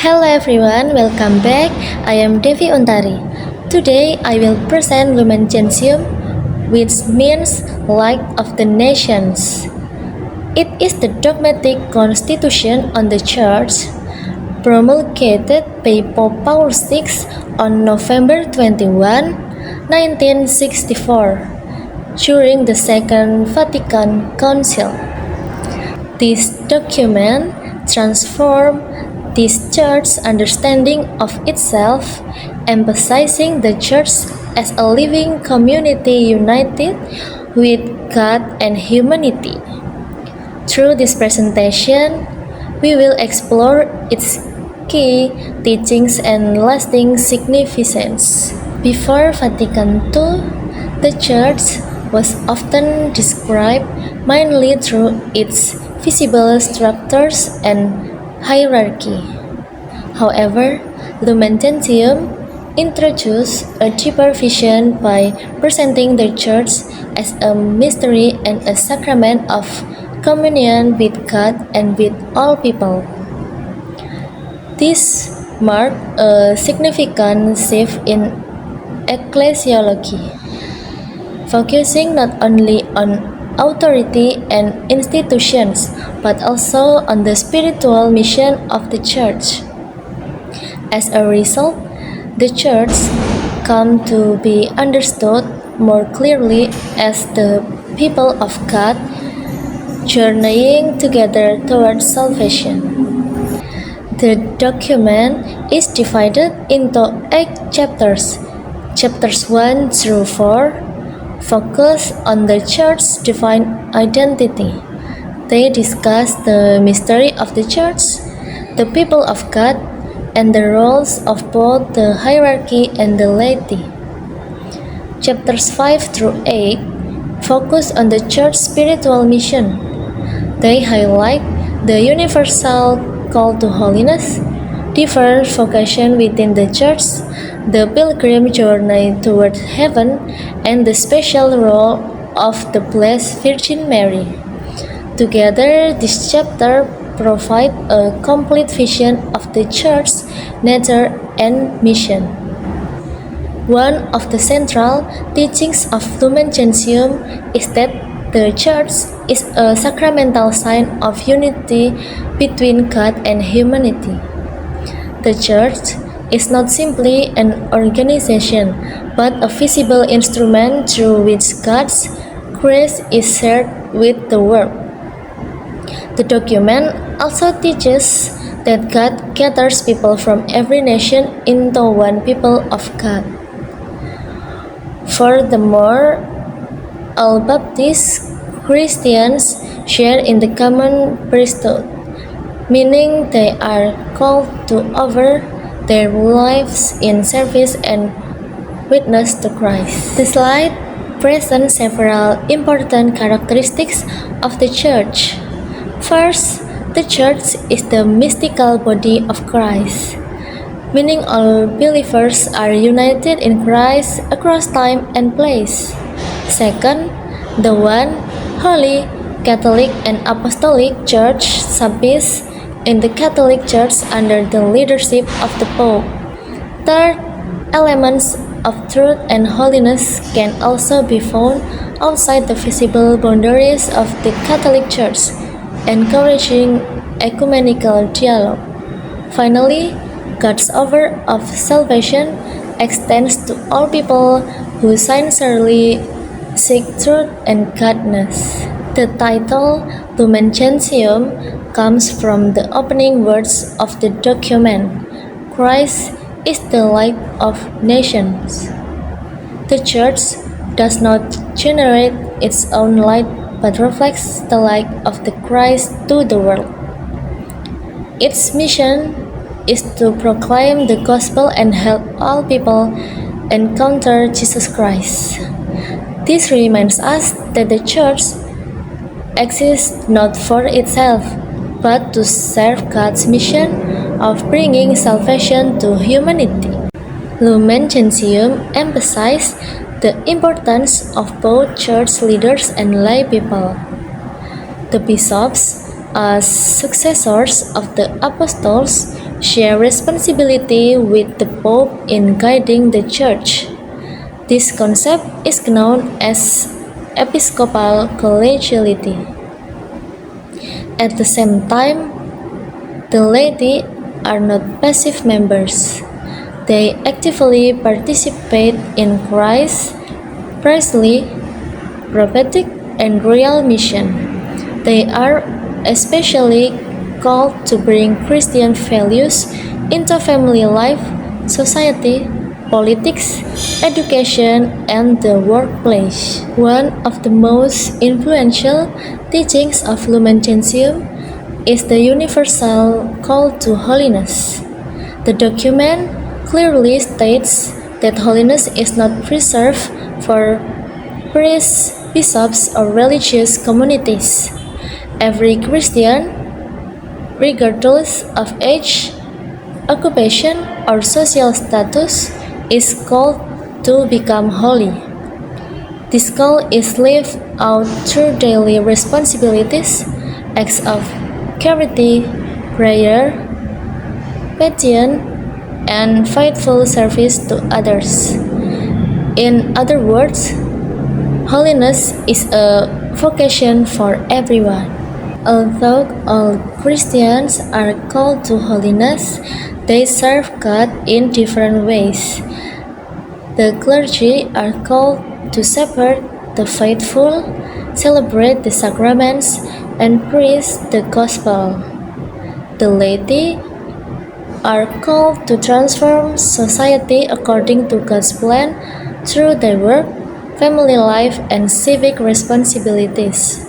Hello everyone, welcome back. I am Devi Untari. Today I will present Lumen Gentium, which means Light of the Nations. It is the dogmatic constitution on the Church promulgated by Pope Paul VI on November 21, 1964, during the Second Vatican Council. This document transformed this church's understanding of itself, emphasizing the church as a living community united with God and humanity. Through this presentation, we will explore its key teachings and lasting significance. Before Vatican II, the church was often described mainly through its visible structures and hierarchy. However, Lumen Gentium introduced a deeper vision by presenting the Church as a mystery and a sacrament of communion with God and with all people. This marked a significant shift in ecclesiology, focusing not only on authority and institutions, but also on the spiritual mission of the Church. As a result, the Church come to be understood more clearly as the people of God, journeying together towards salvation. The document is divided into 8 chapters. Chapters 1 through 4 focus on the Church's divine identity. They discuss the mystery of the Church, the people of God, and the roles of both the hierarchy and the laity. Chapters 5 through 8 focus on the Church's spiritual mission. They highlight the universal call to holiness, diverse vocation within the Church, the pilgrim journey toward heaven, and the special role of the Blessed Virgin Mary. Together, this chapter provides a complete vision of the Church's nature and mission. One of the central teachings of Lumen Gentium is that the Church is a sacramental sign of unity between God and humanity. The Church is not simply an organization, but a visible instrument through which God's grace is shared with the world. The document also teaches that God gathers people from every nation into one people of God. Furthermore, all Baptist Christians share in the common priesthood, meaning they are called to offer their lives in service and witness to Christ. The slide presents several important characteristics of the Church. First, the Church is the mystical body of Christ, meaning all believers are united in Christ across time and place. Second, the one holy, Catholic and Apostolic Church subsists in the Catholic Church under the leadership of the Pope. Third, elements of truth and holiness can also be found outside the visible boundaries of the Catholic Church, encouraging ecumenical dialogue. Finally, God's offer of salvation extends to all people who sincerely seek truth and godliness. The title Lumen Gentium comes from the opening words of the document. Christ is the light of nations. The Church does not generate its own light but reflects the light of the Christ to the world. Its mission is to proclaim the gospel and help all people encounter Jesus Christ. This reminds us that the Church exists not for itself, but to serve God's mission of bringing salvation to humanity. Lumen Gentium emphasizes the importance of both church leaders and lay people. The bishops, as successors of the apostles, share responsibility with the Pope in guiding the Church. This concept is known as episcopal collegiality. At the same time, the laity are not passive members. They actively participate in Christ's priestly, prophetic, and royal mission. They are especially called to bring Christian values into family life, society, politics, education, and the workplace. One of the most influential teachings of Lumen Gentium is the universal call to holiness. The document clearly states that holiness is not reserved for priests, bishops, or religious communities. Every Christian, regardless of age, occupation, or social status, is called to become holy. This call is lived out through daily responsibilities, acts of charity, prayer, patience, and faithful service to others. In other words, holiness is a vocation for everyone. Although all Christians are called to holiness, they serve God in different ways. The clergy are called to shepherd the faithful, celebrate the sacraments, and preach the gospel. The laity are called to transform society according to God's plan through their work, family life, and civic responsibilities.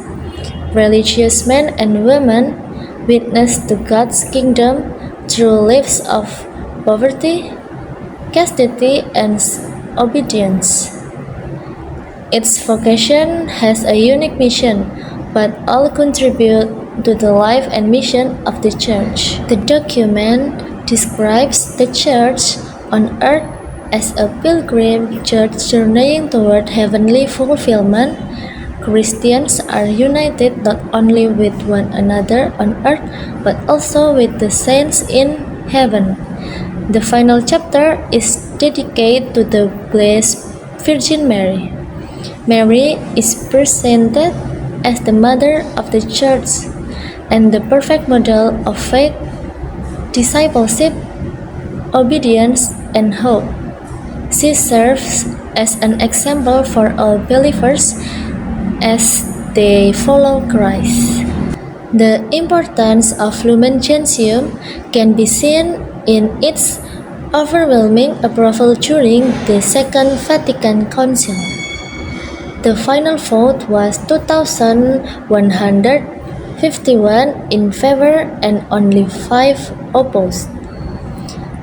Religious men and women witness to God's kingdom through lives of poverty, chastity, and obedience. Its vocation has a unique mission, but all contribute to the life and mission of the Church. The document describes the Church on earth as a pilgrim church journeying toward heavenly fulfillment. Christians are united not only with one another on earth, but also with the saints in heaven. The final chapter is dedicated to the Blessed Virgin Mary. Mary is presented as the mother of the Church and the perfect model of faith, discipleship, obedience, and hope. She serves as an example for all believers as they follow Christ. The importance of Lumen Gentium can be seen in its overwhelming approval during the Second Vatican Council. The final vote was 2,151 in favor and only 5 opposed.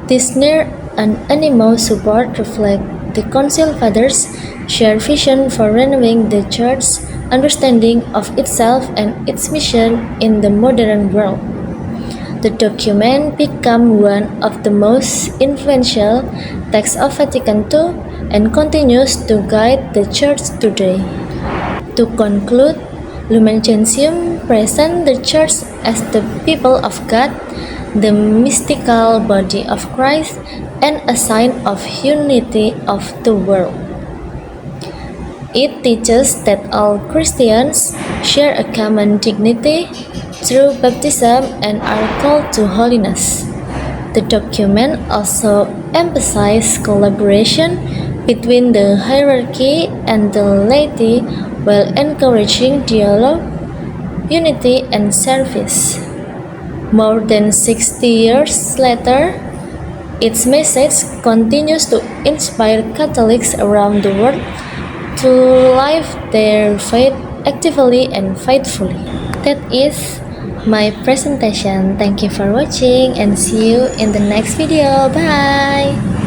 This near unanimous support reflects the Council Fathers' shared vision for renewing the Church's understanding of itself and its mission in the modern world. The document became one of the most influential texts of Vatican II and continues to guide the Church today. To conclude, Lumen Gentium presents the Church as the people of God, the mystical body of Christ, and a sign of unity of the world. It teaches that all Christians share a common dignity through baptism and are called to holiness. The document also emphasizes collaboration between the hierarchy and the laity while encouraging dialogue, unity, and service. More than 60 years later, its message continues to inspire Catholics around the world to live their faith actively and faithfully. That is my presentation. Thank you for watching and see you in the next video. Bye!